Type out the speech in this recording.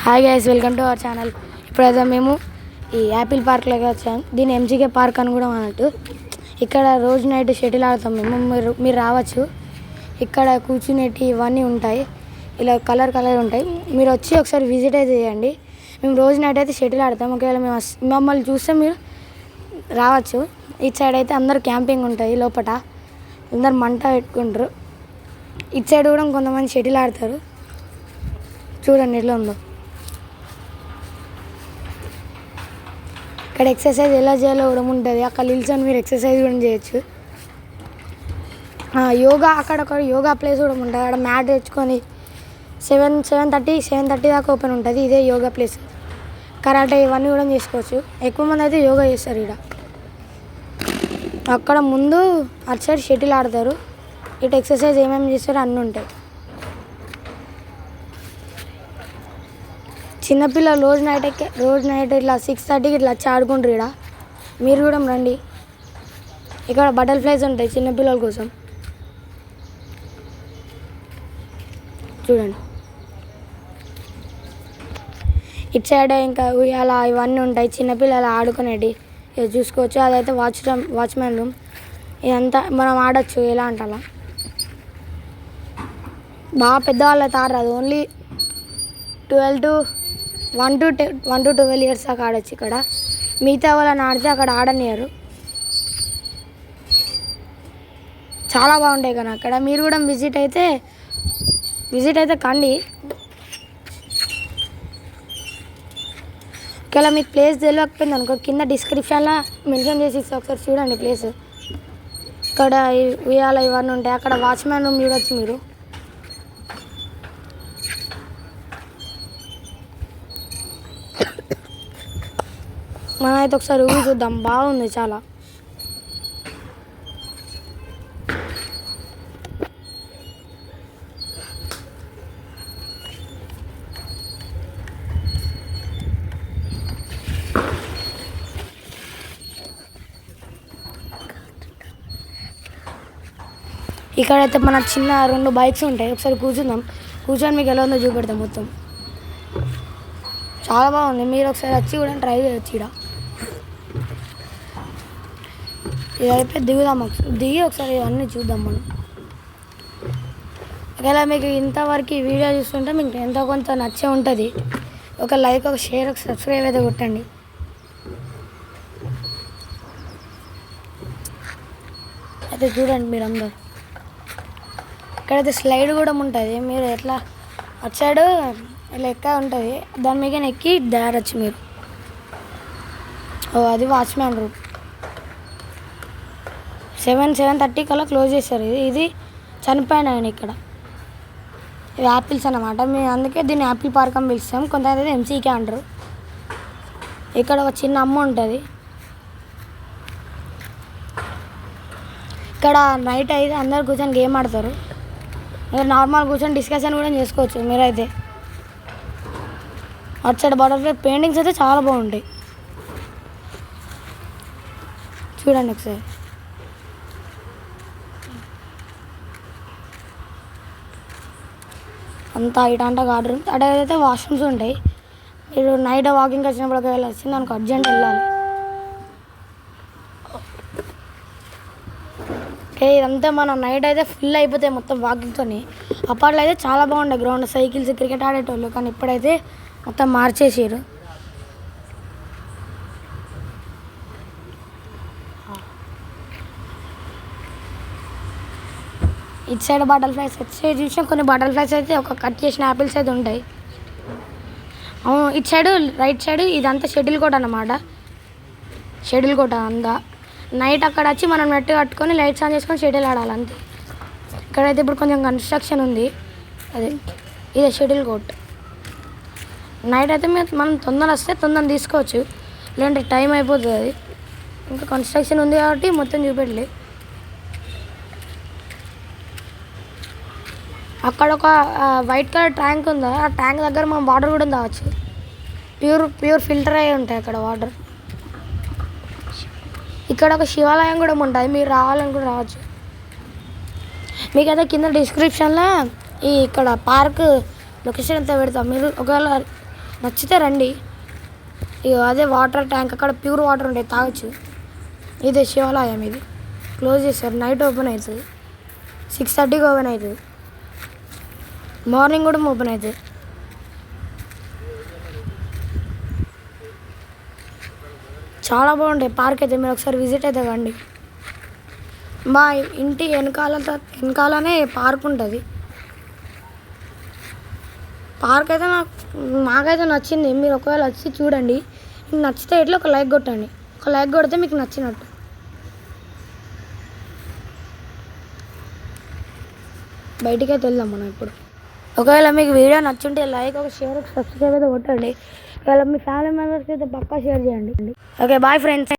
Hi guys, welcome to our channel. ఇప్పుడైతే మేము ఈ యాపిల్ పార్క్లోకి వచ్చాం. దీన్ని ఎంజీకే పార్క్ అని కూడా అన్నట్టు. ఇక్కడ రోజు నైట్ షటిల్ ఆడతాం మేము. మీరు రావచ్చు. ఇక్కడ కూర్చునేటి ఇవన్నీ ఉంటాయి, ఇలా కలర్ ఉంటాయి. మీరు వచ్చి ఒకసారి విజిట్ అయితే చేయండి. మేము రోజు నైట్ అయితే షటిల్ ఆడతాం. ఒకవేళ మమ్మల్ని చూస్తే మీరు రావచ్చు. ఇటు సైడ్ అయితే అందరు క్యాంపింగ్ ఉంటుంది, లోపల అందరు మంట పెట్టుకుంటారు. ఇటు సైడ్ కూడా కొంతమంది షటిల్ ఆడతారు. చూడండి ఎట్లా ఉందో. ఇక్కడ ఎక్సర్సైజ్ ఎలా చేయాలో కూడా ఉంటుంది. అక్కడ నిల్చొని మీరు ఎక్సర్సైజ్ కూడా చేయొచ్చు. యోగా అక్కడ ఒక యోగా ప్లేస్ కూడా ఉంటుంది. అక్కడ మ్యాట్ తెచ్చుకొని 7:30 దాకా ఓపెన్ ఉంటుంది. ఇదే యోగా ప్లేస్. కరాటే ఇవన్నీ కూడా చేసుకోవచ్చు. ఎక్కువ మంది అయితే యోగా చేస్తారు ఇక్కడ. అక్కడ ముందు అటు సైడ్ షటిల్ ఆడతారు. ఇటు ఎక్సర్సైజ్ ఏమేమి చేస్తారో అన్నీ ఉంటాయి. చిన్నపిల్లలు రోజు నైట్ ఇట్లా 6:30కి ఇట్లా వచ్చి ఆడుకుంటారు. ఇక్కడ మీరు కూడా రండి. ఇక్కడ బటర్ఫ్లైస్ ఉంటాయి చిన్నపిల్లల కోసం. చూడండి ఇటు సైడ్ ఇంకా ఉయ్యాల ఇవన్నీ ఉంటాయి, చిన్నపిల్లలు ఆడుకునేవి. ఇది చూసుకోవచ్చు. అదైతే వాచ్మెన్ రూమ్. ఇదంతా మనం ఆడచ్చు ఎలా అంటే అలా. బాగా పెద్దవాళ్ళు అయితే ఆడరాదు. ఓన్లీ 1 to 12 ఇయర్స్ దాకా ఆడచ్చు. ఇక్కడ మిగతా వాళ్ళని ఆడితే అక్కడ ఆడనియరు. చాలా బాగుంటాయి కానీ అక్కడ మీరు కూడా విజిట్ అయితే కండి. ఒకవేళ మీకు ప్లేస్ తెలియకపోయింది అనుకో, కింద డిస్క్రిప్షన్లో మెన్షన్ చేసి ఇస్తే ఒకసారి చూడండి ప్లేస్. ఇక్కడ ఉయ్యాల ఇవన్నీ ఉంటాయి. అక్కడ వాచ్మెన్ రూమ్ చూడవచ్చు మీరు. మనం అయితే ఒకసారి ఊరి చూద్దాం. బాగుంది చాలా. ఇక్కడైతే మన చిన్న 2 బైక్స్ ఉంటాయి. ఒకసారి కూర్చొని మీకు ఎలా ఉందో చూపెడతాం మొత్తం. చాలా బాగుంది. మీరు ఒకసారి వచ్చి కూడా ట్రై చేయొచ్చు. ఇక్కడ ఇదైతే దిగి ఒకసారి ఇవన్నీ చూద్దాం మనం. ఒకవేళ మీకు ఇంతవరకు ఈ వీడియో చూస్తుంటే మీకు ఎంతో కొంత నచ్చే ఉంటుంది. ఒక లైక్, ఒక షేర్, ఒక సబ్స్క్రైబ్ అయితే కొట్టండి. అయితే చూడండి మీరు అందరు. ఇక్కడైతే స్లైడ్ కూడా ఉంటుంది. మీరు ఎట్లా వచ్చాడు ఇలా ఎక్క ఉంటుంది, దాని మీద ఎక్కి దారచ్చు మీరు. అది వాచ్మెన్ రూమ్. 7:30 కల్లా క్లోజ్ చేస్తారు. ఇది చనిపోయిన ఆయన. ఇక్కడ ఇవి యాపిల్స్ అన్నమాట. మేము అందుకే దీన్ని యాపిల్ పార్క్ అని పిలుస్తాం. కొంతమంది ఎంసీకే అంటారు. ఇక్కడ ఒక చిన్న అమ్మ ఉంటుంది. ఇక్కడ నైట్ అయితే అందరు కూర్చొని గేమ్ ఆడతారు. నార్మల్ కూర్చొని డిస్కషన్ కూడా చేసుకోవచ్చు మీరైతే. అటు సైడ్ బటర్ఫ్లై పెయింటింగ్స్ అయితే చాలా బాగుంటాయి. చూడండి ఒకసారి. అంతా ఇటంట గార్డెన్. అటైతే వాష్రూమ్స్ ఉంటాయి. మీరు నైట్ వాకింగ్ వచ్చినప్పుడు ఒకవేళ వచ్చింది దానికి అర్జెంట్ వెళ్ళాలి. ఓకే, ఇదంతా మన నైట్ అయితే ఫుల్ అయిపోతాయి మొత్తం వాకింగ్తో. అప్పట్లో అయితే చాలా బాగుండే గ్రౌండ్, సైకిల్స్, క్రికెట్ ఆడేటోళ్ళు. కానీ ఇప్పుడైతే మొత్తం మార్చేసారు. ఇటు సైడ్ బటర్ఫ్లైస్ వచ్చే చూసాం. కొన్ని బటర్ఫ్లైస్ అయితే ఒక కట్ చేసిన యాపిల్స్ అయితే ఉంటాయి. ఇటు సైడ్ రైట్ సైడ్ ఇదంతా షటిల్ కోట్ అన్నమాట. షటిల్ కోట్ అంతా నైట్ అక్కడ వచ్చి మనం నెట్ కట్టుకొని లైట్స్ ఆన్ చేసుకొని షటిల్ ఆడాలి అంతే. ఇక్కడైతే ఇప్పుడు కొంచెం కన్స్ట్రక్షన్ ఉంది. ఇదే షటిల్ కోట్. నైట్ అయితే మనం తొందర వస్తే తొందర తీసుకోవచ్చు, లేదంటే టైం అయిపోతుంది. అది ఇంకా కన్స్ట్రక్షన్ ఉంది కాబట్టి మొత్తం చూపెట్టలే. అక్కడ ఒక వైట్ కలర్ ట్యాంక్ ఉంది. ఆ ట్యాంక్ దగ్గర మనం వాటర్ కూడా తాగొచ్చు. ప్యూర్ ఫిల్టర్ అయ్యి ఉంటాయి అక్కడ వాటర్. ఇక్కడ ఒక శివాలయం కూడా ఉంటుంది. మీరు రావాలని కూడా రావచ్చు. మీకైతే కింద డిస్క్రిప్షన్లో ఇక్కడ పార్క్ లొకేషన్ అంతా పెడతాం. మీరు ఒకవేళ నచ్చితే రండి. ఇక అదే వాటర్ ట్యాంక్ అక్కడ ప్యూర్ వాటర్ ఉంటాయి, తాగొచ్చు. ఇదే శివాలయం, ఇది క్లోజ్ చేస్తారు. నైట్ ఓపెన్ అవుతుంది, 6:30కి ఓపెన్ అవుతుంది. మార్నింగ్ కూడా ఓపెన్ అవుతుంది. చాలా బాగుంటాయి పార్క్ అయితే. మీరు ఒకసారి విజిట్ అయితే కండి. మా ఇంటి వెనకాలనే పార్క్ ఉంటుంది. పార్క్ అయితే మాకైతే నచ్చింది. మీరు ఒకవేళ వచ్చి చూడండి. మీకు నచ్చితే ఇట్లా ఒక లైక్ కొట్టండి. ఒక లైక్ కొడితే మీకు నచ్చినట్టు. బయటికి అయితే వెళ్దాం మనం ఇప్పుడు. ఒకవేళ మీకు వీడియో నచ్చుంటే లైక్, ఒక షేర్, ఒక సబ్స్క్రైబ్ అయితే కొట్టండి. ఒకవేళ మీ ఫ్యామిలీ మెంబర్స్కి అయితే పక్కా షేర్ చేయండి. Okay, bye friends.